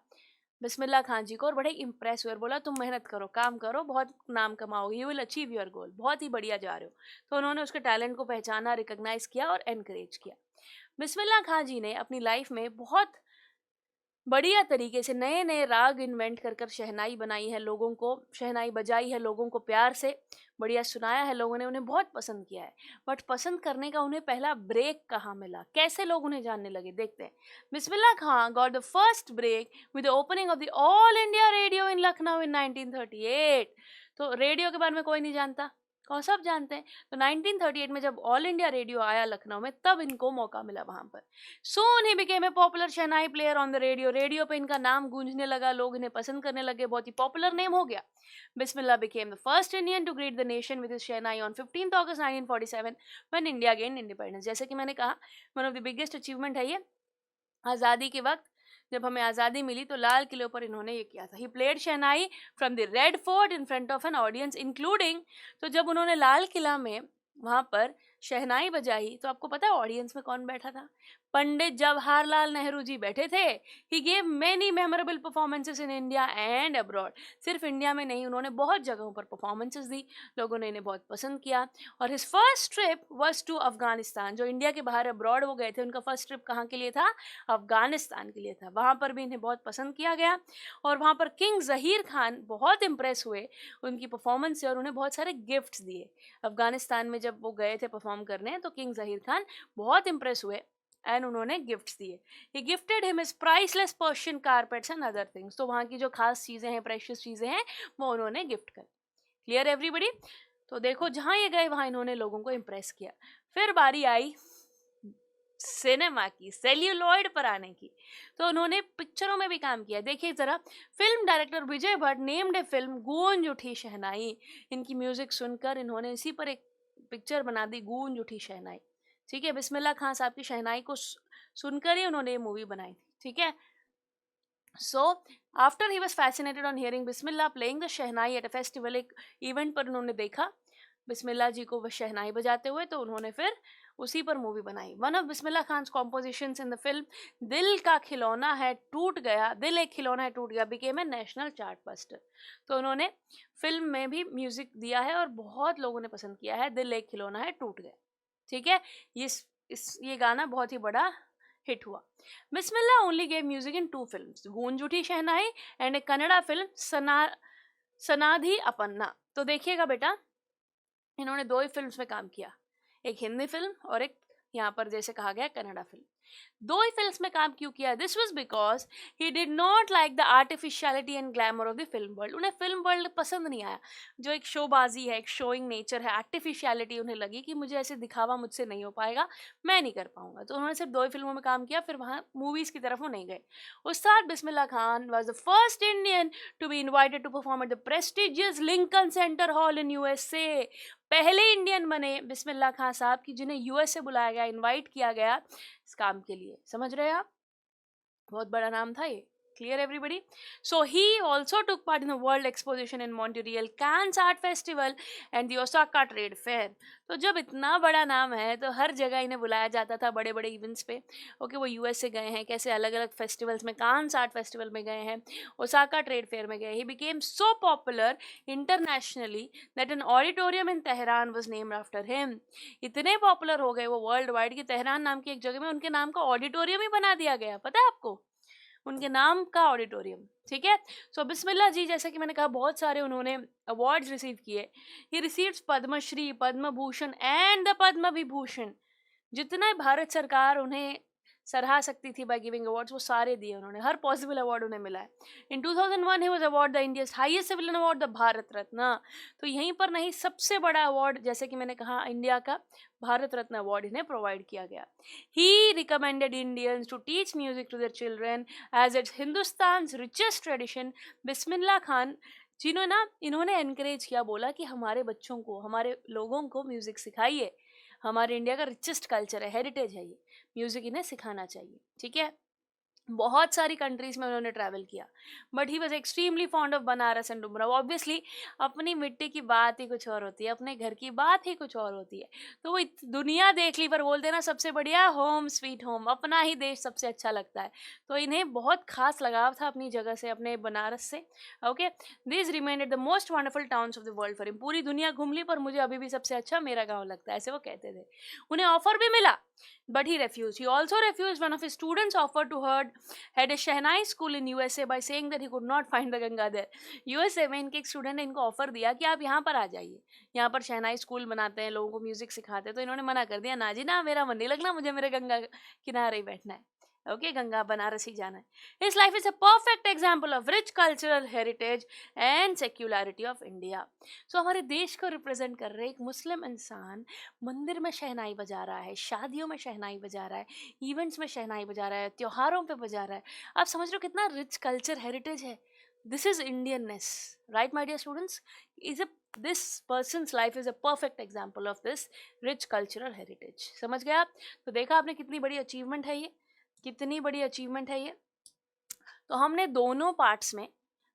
बिस्मिल्लाह खान जी को और बड़े इंप्रेस हुए और बोला तुम मेहनत करो, काम करो, बहुत नाम कमाओगे, you will achieve your goal, बहुत ही बढ़िया जा रहे हो। तो उन्होंने उसके टैलेंट को पहचाना, रिकॉग्नाइज किया और एनकरेज किया। बिस्मिल्लाह खान जी ने अपनी लाइफ में बहुत बढ़िया तरीके से नए नए राग इन्वेंट कर कर शहनाई बनाई है, लोगों को शहनाई बजाई है, लोगों को प्यार से बढ़िया सुनाया है, लोगों ने उन्हें बहुत पसंद किया है। बट पसंद करने का उन्हें पहला ब्रेक कहाँ मिला, कैसे लोग उन्हें जानने लगे, देखते हैं। Bismillah Khan got the first break with the opening of the All India Radio in Lucknow in 1938। तो रेडियो के बारे में कोई नहीं जानता, कौन सब जानते हैं। तो 1938 में जब ऑल इंडिया रेडियो आया लखनऊ में, तब इनको मौका मिला वहां पर। Soon he became a popular shehnai player on the radio. Radio पे इनका नाम गूंजने लगा, लोग इन्हें पसंद करने लगे, बहुत ही पॉपुलर नेम हो गया। बिस्मिल्लाह became the first Indian to greet the nation with his shehnai on 15th August 1947 when India gained independence। जैसे कि मैंने कहा, one of the biggest achievement है ये। आज़ादी के वक्त जब हमें आज़ादी मिली तो लाल किले पर इन्होंने ये किया था। He played shehnai from the red fort in front of an audience including. तो जब उन्होंने लाल किला में वहाँ पर शहनाई बजाई तो आपको पता है ऑडियंस में कौन बैठा था? पंडित जवाहरलाल नेहरू जी बैठे थे। He gave many memorable performances in India and abroad. सिर्फ इंडिया में नहीं, उन्होंने बहुत जगहों पर परफॉर्मेंसेस दी, लोगों ने इन्हें बहुत पसंद किया। और his first trip was to Afghanistan. जो इंडिया के बाहर अब्रॉड वो गए थे, उनका फर्स्ट ट्रिप कहाँ के लिए था? अफगानिस्तान के लिए था। वहाँ पर भी इन्हें बहुत पसंद किया गया और वहाँ पर किंग ज़हीर खान बहुत इम्प्रेस हुए उनकी परफॉर्मेंस से और उन्हें बहुत सारे गिफ्ट्स दिए। अफगानिस्तान में जब वो गए थे परफॉर्म करने तो किंग ज़हीर खान बहुत इम्प्रेस हुए एंड उन्होंने गिफ्ट्स दिए। He gifted him his priceless Persian carpets and other things. तो वहाँ की जो खास चीज़ें हैं, प्रेशियस चीज़ें हैं, वो उन्होंने गिफ्ट कर। Clear everybody? तो देखो जहाँ ये गए वहाँ इन्होंने लोगों को इम्प्रेस किया। फिर बारी आई सिनेमा की, सेल्यूलॉइड पर आने की। तो उन्होंने पिक्चरों में भी काम किया। देखिए ज़रा, film director Vijay Bhatt named a film गूंज उठी शहनाई। इनकी म्यूज़िक सुनकर इन्होंने इसी पर एक पिक्चर बना दी, गूंज उठी शहनाई। ठीक है, बिस्मिल्लाह खान साहब की शहनाई को सुनकर ही उन्होंने ये मूवी बनाई थी। ठीक है, so after he was fascinated on hearing Bismillah playing the shehnai at a festival. एक इवेंट पर उन्होंने देखा बिस्मिल्लाह जी को वह शहनाई बजाते हुए, तो उन्होंने फिर उसी पर मूवी बनाई। One of Bismillah Khan compositions in the film दिल का खिलौना है टूट गया, दिल एक खिलौना है टूट गया, became a national chart buster. तो उन्होंने फिल्म में भी म्यूजिक दिया है और बहुत लोगों ने पसंद किया है, दिल एक खिलौना है टूट गया। ठीक है, ये गाना बहुत ही बड़ा हिट हुआ। Bismillah only gave music in 2 films, Goonj Uthi Shehnai and a Kannada film Sanadhi Appanna. तो देखिएगा बेटा, इन्होंने 2 ही फिल्म्स में काम किया, एक हिंदी फिल्म और एक यहाँ पर जैसे कहा गया कन्नड़ा फिल्म। 2 ही फिल्म्स में काम क्यों किया? This was because he did not like the artificiality and glamour of the film world. उन्हें फिल्म वर्ल्ड पसंद नहीं आया, जो एक शोबाजी है, एक शोइंग नेचर है, आर्टिफिशियलिटी उन्हें लगी कि मुझे ऐसे दिखावा मुझसे नहीं हो पाएगा, मैं नहीं कर पाऊंगा। तो उन्होंने सिर्फ 2 ही फिल्मों में काम किया, फिर वहाँ मूवीज़ की तरफ वो नहीं गए। Ustad Bismillah Khan was the first Indian to be invited to perform at the prestigious Lincoln Center hall in USA। पहले इंडियन बने बिस्मिल्लाह खान साहब की जिन्हें US से बुलाया गया, इनवाइट किया गया इस काम के लिए। समझ रहे हैं आप? बहुत बड़ा नाम था ये। Clear everybody? So he also took part in the World Exposition in Montreal, Cannes Art Festival and the Osaka Trade Fair। तो जब इतना बड़ा नाम है तो हर जगह इन्हें बुलाया जाता था बड़े बड़े इवेंट्स पे। ओके, वो US से गए हैं, कैसे अलग अलग फेस्टिवल्स में, कांस आर्ट फेस्टिवल में गए हैं, ओसाका ट्रेड फेयर में गए। He became so popular internationally that an auditorium in Tehran was named after him. इतने पॉपुलर हो गए वो वर्ल्ड वाइड कि तेहरान नाम की एक जगह में उनके नाम का ऑडिटोरियम ही बना दिया गया। पता है आपको? उनके नाम का ऑडिटोरियम। ठीक है, सो बिस्मिल्लाह जी जैसे कि मैंने कहा बहुत सारे उन्होंने अवार्ड्स रिसीव किए। He received Padmashri, Padma Bhushan and the Padma Vibhushan. जितना भारत सरकार उन्हें सराहा सकती थी बाय गिविंग अवार्ड्स, वो सारे दिए उन्होंने, हर पॉसिबल अवार्ड उन्हें मिला है। In 2001 he was award the India's highest civilian award the Bharat Ratna. तो यहीं पर नहीं, सबसे बड़ा अवार्ड जैसे कि मैंने कहा इंडिया का, भारत रत्न अवार्ड इन्हें प्रोवाइड किया गया। He recommended Indians to teach music to their children as it's Hindustan's richest tradition. Bismillah Khan इन्होंने एनकरेज किया, बोला कि हमारे बच्चों को, हमारे लोगों को म्यूजिक सिखाइए, हमारे इंडिया का रिचेस्ट कल्चर है, हेरिटेज है ये, म्यूजिक इन्हें सिखाना चाहिए। ठीक है, बहुत सारी कंट्रीज में उन्होंने ट्रैवल किया, but he was extremely fond of Banaras and Dumraon. Obviously अपनी मिट्टी की बात ही कुछ और होती है, अपने घर की बात ही कुछ और होती है। तो वो दुनिया देख ली, पर बोलते ना सबसे बढ़िया होम स्वीट होम, अपना ही देश सबसे अच्छा लगता है। तो इन्हें बहुत खास लगाव था अपनी जगह से, अपने बनारस से। Okay, this remained the most wonderful towns of the world for him. पूरी दुनिया घूम ली, पर मुझे अभी भी सबसे अच्छा मेरा गाँव लगता है, ऐसे वो कहते थे। उन्हें ऑफर भी मिला, but he refused. He also refused one of his students offered to head a Shehnai school in USA by saying that he could not find the Ganga there. USA में इनके एक स्टूडेंट ने इनको offer दिया कि आप यहाँ पर आ जाइए, यहाँ पर शहनाई स्कूल बनाते हैं, लोगों को म्यूजिक सिखाते हैं। तो इन्होंने मना कर दिया, ना जी ना, मेरा मन नहीं लगना, मुझे मेरे गंगा किनारे ही बैठना है। ओके, गंगा बनारस ही जाना है। His life is a perfect example of rich cultural heritage and secularity of India. So हमारे देश को रिप्रेजेंट कर रहे एक मुस्लिम इंसान मंदिर में शहनाई बजा रहा है, शादियों में शहनाई बजा रहा है, इवेंट्स में शहनाई बजा रहा है, त्योहारों पे बजा रहा है। आप समझ रहे हो कितना रिच कल्चर हेरिटेज है। This is Indianness, right my dear students? This person's life is a perfect example of this rich cultural heritage. समझ गए आप? तो देखा आपने कितनी बड़ी अचीवमेंट है ये, कितनी बड़ी अचीवमेंट है ये। तो हमने दोनों पार्ट्स में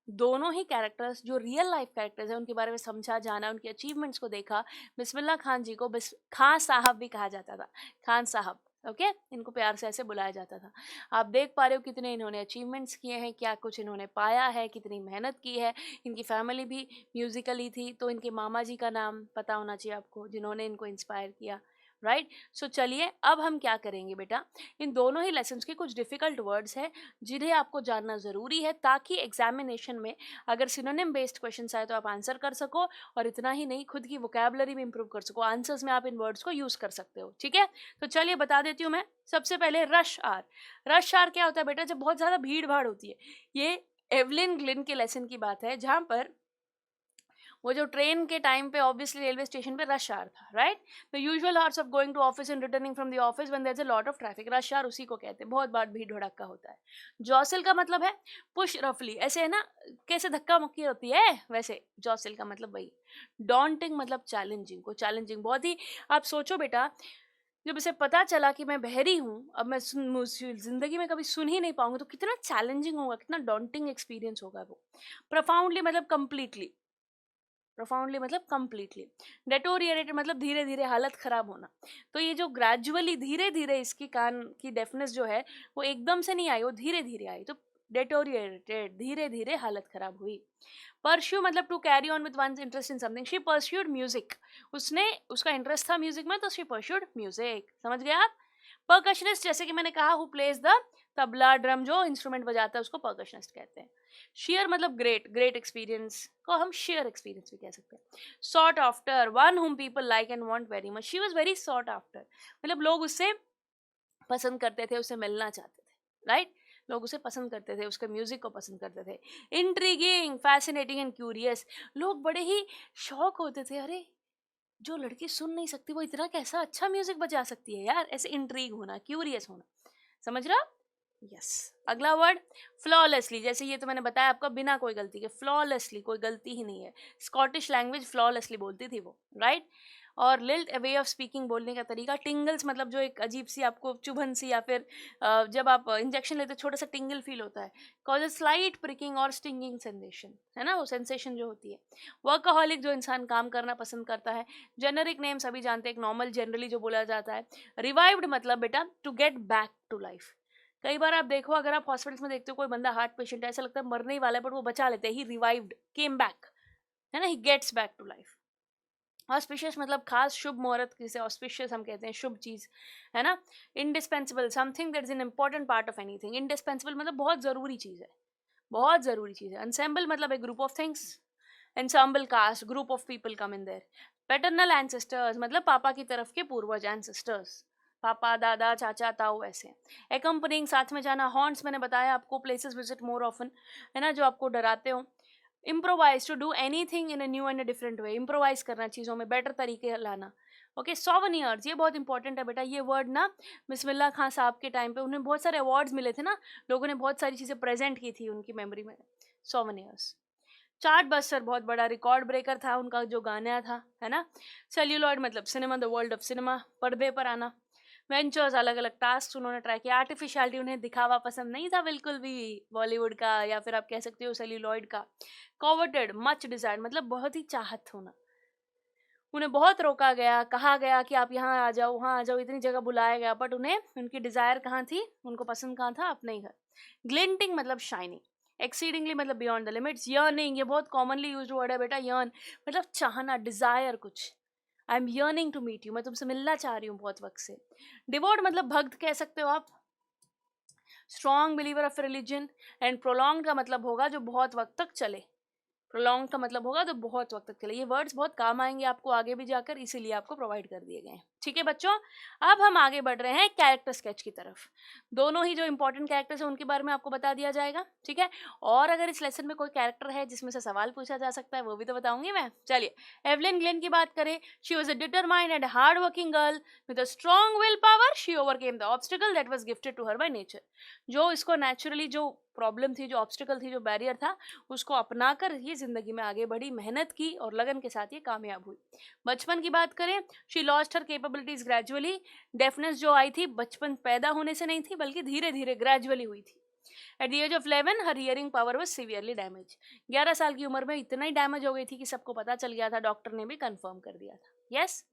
दोनों ही कैरेक्टर्स, जो रियल लाइफ कैरेक्टर्स हैं, उनके बारे में समझा, जाना, उनकी अचीवमेंट्स को देखा। बिस्मिल्लाह खान जी को खान साहब भी कहा जाता था, खान साहब। ओके, इनको प्यार से ऐसे बुलाया जाता था। आप देख पा रहे हो कितने इन्होंने अचीवमेंट्स किए हैं, क्या कुछ इन्होंने पाया है, कितनी मेहनत की है। इनकी फैमिली भी म्यूजिकली थी, तो इनके मामा जी का नाम पता होना चाहिए आपको, जिन्होंने इनको इंस्पायर किया। राइट, सो चलिए अब हम क्या करेंगे बेटा, इन दोनों ही लेसन्स के कुछ डिफ़िकल्ट वर्ड्स हैं जिन्हें आपको जानना ज़रूरी है, ताकि एग्जामिनेशन में अगर सिनोनिम बेस्ड क्वेश्चंस आए तो आप आंसर कर सको, और इतना ही नहीं, खुद की वोकैबुलरी भी इंप्रूव कर सको। आंसर्स में आप इन वर्ड्स को यूज़ कर सकते हो। ठीक है, तो चलिए बता देती हूँ मैं। सबसे पहले रश आर। रश आर क्या होता है बेटा? जब बहुत ज़्यादा भीड़ भाड़ होती है। ये एवलिन ग्लिन के लेसन की बात है, जहाँ पर वो जो ट्रेन के टाइम पे ऑब्वियसली रेलवे स्टेशन पे रश आवर था, right? The usual hours of going to office and returning from the office when there is a lot of traffic. Rush hour उसी को कहते हैं, बहुत बार भीड़ भड़क्का होता है। जॉसल का मतलब है पुश रफली, ऐसे है ना, कैसे धक्का मुक्की होती है वैसे जॉसल का मतलब वही। डॉन्टिंग मतलब चैलेंजिंग, को चैलेंजिंग बहुत ही। आप सोचो बेटा, जब इसे पता चला कि मैं बहरी हूँ, अब मैं जिंदगी में कभी सुन ही नहीं पाऊंगी, तो कितना चैलेंजिंग होगा, कितना डॉन्टिंग एक्सपीरियंस होगा वो। प्रोफाउंडली मतलब कंप्लीटली, प्रोफाउंडली मतलब कंप्लीटली। डेटोरिएटेड मतलब धीरे धीरे हालत खराब होना। तो ये जो ग्रेजुअली, धीरे धीरे, इसकी कान की डेफनेस जो है वो एकदम से नहीं आई, वो धीरे धीरे आई। तो डेटोरिएटेड, धीरे धीरे हालत खराब हुई। परस्यू मतलब to carry on with one's interest in something. She pursued music, उसका इंटरेस्ट था म्यूजिक में, तो शी परस्यूड म्यूजिक। समझ गए आप? परकशनिस्ट जैसे कि मैंने कहा, who plays the tabla, drum, जो इंस्ट्रूमेंट बजाता है उसको परकशनिस्ट कहते हैं। शेयर मतलब ग्रेट, ग्रेट एक्सपीरियंस को हम शेयर एक्सपीरियंस भी कह सकते हैं। सॉट आफ्टर, वन हुम people like and want very much. She was very sought after, मतलब लोग उससे पसंद करते थे, उससे मिलना चाहते थे, राइट? लोग उसे पसंद करते थे, उसके म्यूजिक को पसंद करते थे। इंट्रीगिंग, फैसिनेटिंग एंड क्यूरियस, लोग बड़े ही शौक होते थे, अरे जो लड़की सुन नहीं सकती वो इतना कैसा अच्छा म्यूजिक बजा सकती है यार, ऐसे इंट्रीग होना, क्यूरियस होना। समझ रहा? यस। अगला वर्ड फ्लॉलेसली, जैसे ये तो मैंने बताया आपका, बिना कोई गलती के, फ्लॉलेसली, कोई गलती ही नहीं है। स्कॉटिश लैंग्वेज फ्लॉलेसली बोलती थी वो, राइट? और लिल्ट, वे ऑफ स्पीकिंग, बोलने का तरीका। टिंगल्स मतलब जो एक अजीब सी आपको चुभन सी, या फिर जब आप इंजेक्शन लेते छोटा सा टिंगल फील होता है, कॉज अ स्लाइट प्रिकिंग और स्टिंगिंग सेंसेशन, है ना, वो सेंसेशन जो होती है। वर्कaholic, जो इंसान काम करना पसंद करता है। जेनरिक नेम सभी जानते हैं, एक नॉर्मल जनरली जो बोला जाता है। रिवाइव्ड मतलब बेटा to get back to life. कई बार आप देखो, अगर आप हॉस्पिटल्स में देखते हो कोई बंदा हार्ट पेशेंट है, ऐसा लगता है मरने ही वाला है, बट वो बचा लेते हैं, ही रिवाइव्ड, केम बैक, है ना, he gets back to life. Auspicious मतलब खास, शुभ मुहूर्त, जिसे ऑस्पिशियस हम कहते हैं, शुभ चीज, है ना। Indispensable, something that is an important part of anything. Indispensable मतलब बहुत जरूरी चीज है, बहुत जरूरी चीज है। एंसेम्बल मतलब एक group of things. Ensemble cast, group of people come in there. Paternal ancestors मतलब पापा की तरफ के पूर्वज, एंसेस्टर्स, पापा, दादा, चाचा, ताऊ, ऐसे। एकम्पनिंग, साथ में जाना। हॉन्ट्स, मैंने बताया आपको, प्लेसेस विजिट मोर ऑफन, है ना, जो आपको डराते हो। Improvise, to do anything in a new and a different way, improvise करना, चीज़ों में बेटर तरीके लाना। ओके, सोवेनियर्स, ये बहुत इंपॉर्टेंट है बेटा, ये वर्ड ना बिस्मिल्लाह खां साहब के टाइम पे उन्हें बहुत सारे अवार्ड्स मिले थे ना, लोगों ने बहुत सारी चीज़ें प्रेजेंट की थी उनकी मेमोरी में। सोवेनियर्स। चार्ट बस्टर, बहुत बड़ा रिकॉर्ड ब्रेकर था उनका जो गाना था, है ना। सेल्यूलॉइड मतलब cinema, the world of cinema, पर्दे पर आना। वेंचर्स, अलग अलग टास्क उन्होंने ट्राई किया। आर्टिफिशियलिटी, उन्हें दिखावा पसंद नहीं था बिल्कुल भी, बॉलीवुड का या फिर आप कह सकते हो सेल्यूलॉइड का। कॉवर्टेड, मच डिजायर्ड, मतलब बहुत ही चाहत होना। उन्हें बहुत रोका गया, कहा गया कि आप यहाँ आ जाओ, वहाँ आ जाओ, इतनी जगह बुलाया गया, बट उन्हें उनकी डिजायर कहाँ थी, उनको पसंद कहाँ था, अपने ही घर। ग्लिंटिंग मतलब शाइनिंग। एक्सीडिंगली मतलब बियॉन्ड द लिमिट्स। यर्निंग, ये बहुत कॉमनली यूज्ड वर्ड है बेटा, यर्न मतलब चाहना, डिजायर कुछ। I am yearning to meet you, मैं तुमसे मिलना चाह रही हूँ बहुत वक्त से। डिवोट मतलब भक्त कह सकते हो आप। Strong believer of religion. And prolong का मतलब होगा जो बहुत वक्त तक चले। प्रोलॉन्ग का मतलब होगा तो बहुत वक्त तक चले। ये वर्ड्स बहुत काम आएंगे आपको आगे भी जाकर, इसीलिए आपको प्रोवाइड कर दिए गए हैं। ठीक है बच्चों, अब हम आगे बढ़ रहे हैं कैरेक्टर स्केच की तरफ। दोनों ही जो इंपॉर्टेंट कैरेक्टर्स हैं उनके बारे में आपको बता दिया जाएगा, ठीक है। और अगर इस लेसन में कोई कैरेक्टर है जिसमें से सवाल पूछा जा सकता है वो भी तो बताऊंगी मैं। चलिए, एवलिन ग्लेन की बात करें। She was a determined and hard working girl with a strong will power. She overcame the obstacle that was gifted to her by nature. जो इसको नेचुरली जो प्रॉब्लम थी, जो ऑब्स्टिकल थी, जो बैरियर था, उसको अपनाकर ये जिंदगी में आगे बढ़ी, मेहनत की और लगन के साथ ये कामयाब हुई। बचपन की बात करें, she lost her capabilities gradually. Deafness जो आई थी बचपन पैदा होने से नहीं थी, बल्कि धीरे धीरे ग्रेजुअली हुई थी। At the age of 11 her hearing power was severely damage. 11 साल की उम्र में इतना ही डैमेज हो गई थी कि सबको पता चल गया था, डॉक्टर ने भी कंफर्म कर दिया था। Yes,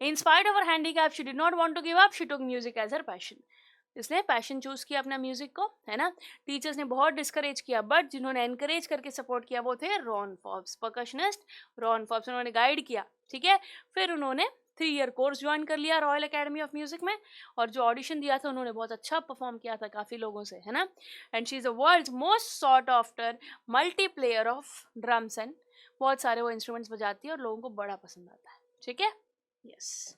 in spite of her handicap she did not want to give up. She took music as her passion. इसने पैशन चूज किया अपना म्यूजिक को, है ना। टीचर्स ने बहुत डिस्करेज किया, बट जिन्होंने एनकरेज करके सपोर्ट किया वो थे Ron Forbes, percussionist Ron Forbes. उन्होंने गाइड किया, ठीक है। फिर उन्होंने 3 ईयर कोर्स ज्वाइन कर लिया रॉयल एकेडमी ऑफ म्यूजिक में, और जो ऑडिशन दिया था उन्होंने बहुत अच्छा परफॉर्म किया था काफी लोगों से, है ना। And she is the world's most sought after multi player of drums, and बहुत सारे वो इंस्ट्रूमेंट्स बजाती है और लोगों को बड़ा पसंद आता है, ठीक है। यस,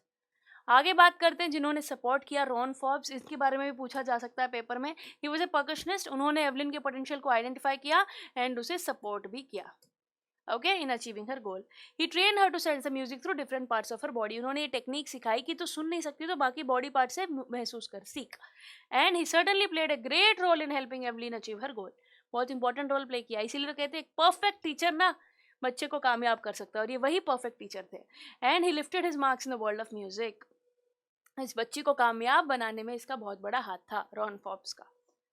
आगे बात करते हैं जिन्होंने सपोर्ट किया। रॉन फॉब्स, इसके बारे में भी पूछा जा सकता है पेपर में। He was a percussionist. उन्होंने एवलिन के पोटेंशियल को आइडेंटिफाई किया एंड उसे सपोर्ट भी किया, okay, in achieving her goal. He train her to sense the music through different parts of her body. उन्होंने ये टेक्निक सिखाई कि तो सुन नहीं सकती तो बाकी बॉडी पार्ट से महसूस कर, सीख। And he certainly played a great role in helping Evelyn achieve her goal. बहुत इंपॉर्टेंट रोल प्ले किया, इसीलिए तो कहते हैं एक परफेक्ट टीचर ना बच्चे को कामयाब कर सकता है, और ये वही परफेक्ट टीचर थे। And he lifted his marks in the world of music. इस बच्ची को कामयाब बनाने में इसका बहुत बड़ा हाथ था रॉन फॉब्स का,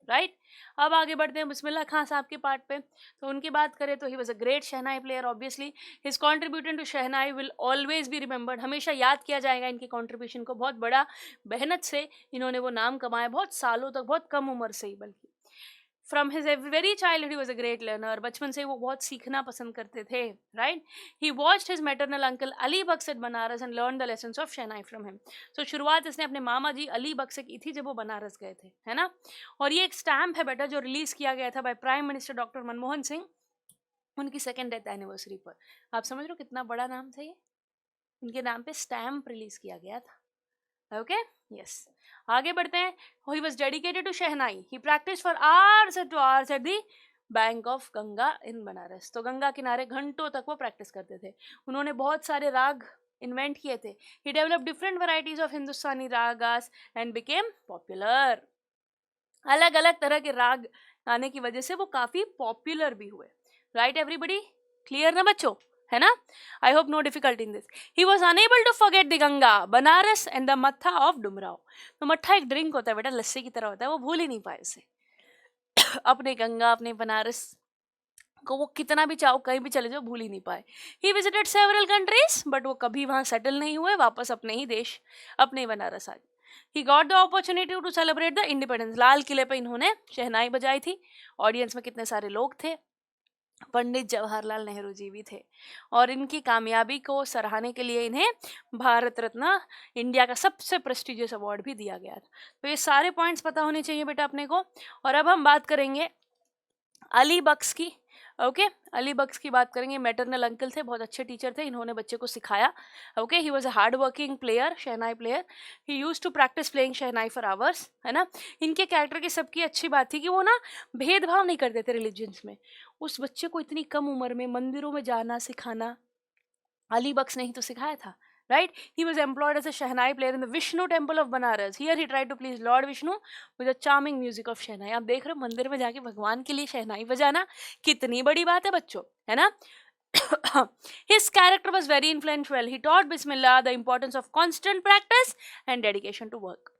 राइट। अब आगे बढ़ते हैं बिस्मिल्लाह खां साहब के पार्ट पे। तो उनकी बात करें तो he was a great shehnai player. Obviously his contribution to shehnai will always be remembered. हमेशा याद किया जाएगा इनके कंट्रीब्यूशन को। बहुत बड़ा मेहनत से इन्होंने वो नाम कमाया, बहुत सालों तक, बहुत कम उम्र से ही बल्कि। From his very childhood he was a great learner. बचपन से वो बहुत सीखना पसंद करते थे, right. He watched his maternal uncle Ali Bakhsh at Banaras and learn the lessons of shehnai from him. तो शुरुआत इसने अपने मामा जी अली बख्श से की थी जब वो बनारस गए थे, है ना। और ये एक स्टैम्प है बेटा जो रिलीज किया गया था by prime minister doctor Manmohan Singh उनकी 2nd डेथ एनिवर्सरी पर। आप समझ रहे हो कितना बड़ा नाम था ये, उनके नाम पे स्टैम्प रिलीज किया गया था, ओके। यस, आगे बढ़ते हैं। He was dedicated to shehnai. He practice for hours to hours at the bank of Ganga in Banaras. तो गंगा किनारे घंटों तक वो प्रैक्टिस करते थे। उन्होंने बहुत सारे राग इन्वेंट किए थे। He develop different varieties of Hindustani ragas and became popular. अलग अलग तरह के राग आने की वजह से वो काफी पॉपुलर भी हुए, राइट एवरीबडी, क्लियर ना बच्चों, है ना। I hope no difficulty in this. He was unable to forget the Ganga, Banaras and the mattha of Dumraon. तो मट्ठा एक ड्रिंक होता है बेटा, लस्सी की तरह होता है, वो भूल ही नहीं पाए उसे। अपने गंगा, अपने बनारस को वो कितना भी चाहो कहीं भी चले जाओ भूल ही नहीं पाए। He visited several countries but वो कभी वहां सेटल नहीं हुए, वापस अपने ही देश, अपने बनारस आ गए। He got the opportunity to celebrate the independence. लाल किले पे इन्होंने शहनाई बजाई थी। ऑडियंस में कितने सारे लोग थे, पंडित जवाहरलाल नेहरू जी भी थे। और इनकी कामयाबी को सराहने के लिए इन्हें भारत रत्न, इंडिया का सबसे प्रेस्टिजियस अवार्ड भी दिया गया था। तो ये सारे पॉइंट्स पता होने चाहिए बेटा अपने को। और अब हम बात करेंगे अली बख्श की। ओके अली बख्श की बात करेंगे, मैटरनल अंकल थे, बहुत अच्छे टीचर थे, इन्होंने बच्चे को सिखाया। Okay he was a hard working player, shehnai player, he use to practice playing shehnai for hours, है ना। इनके कैरेक्टर की सबकी अच्छी बात थी कि वो ना भेदभाव नहीं करते थे रिलीजन्स में। उस बच्चे को इतनी कम उम्र में मंदिरों में जाना सिखाना अली बख्श ने ही तो सिखाया था, right. He was employed as a shehnai player in the Vishnu temple of Banaras. Here he try to please Lord Vishnu with the charming music of shehnai. आप देख रहे हो मंदिर में जाके भगवान के लिए शहनाई बजाना कितनी बड़ी बात है बच्चों, है ना। His character was very influential. He taught Bismillah the importance of constant practice and dedication to work.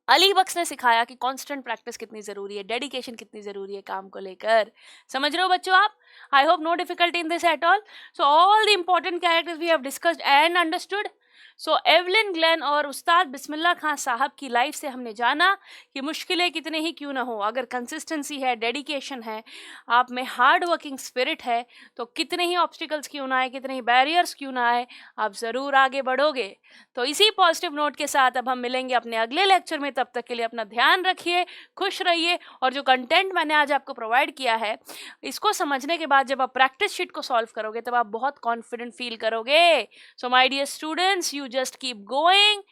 Ali बख्श ने सिखाया कि कांस्टेंट प्रैक्टिस कितनी जरूरी है, डेडिकेशन कितनी जरूरी है काम को लेकर। समझ रहे हो बच्चों आप? I hope no difficulty in this at all. So all the important characters we have discussed and understood. So Evelyn Glennie और उस्ताद बिस्मिल्लाह खां साहब की लाइफ से हमने जाना कि मुश्किलें कितने ही क्यों ना हो, अगर कंसिस्टेंसी है, डेडिकेशन है, आप में हार्ड वर्किंग स्पिरिट है, तो कितने ही ऑब्स्टिकल्स क्यों ना आए, कितने ही बैरियर्स क्यों ना आए, आप ज़रूर आगे बढ़ोगे। तो इसी पॉजिटिव नोट के साथ अब हम मिलेंगे अपने अगले लेक्चर में। तब तक के लिए अपना ध्यान रखिए, खुश रहिए, और जो कंटेंट मैंने आज आपको प्रोवाइड किया है इसको समझने के बाद जब आप प्रैक्टिस शीट को सॉल्व करोगे तब आप बहुत कॉन्फिडेंट फील करोगे। So my dear students, you just keep going,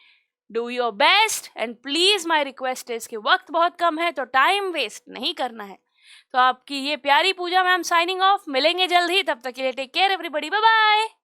do your best, and please my request is कि वक्त बहुत कम है तो टाइम वेस्ट नहीं करना है। तो आपकी ये प्यारी पूजा मैम साइनिंग ऑफ, मिलेंगे जल्द ही, तब तक के लिए take care everybody, bye bye.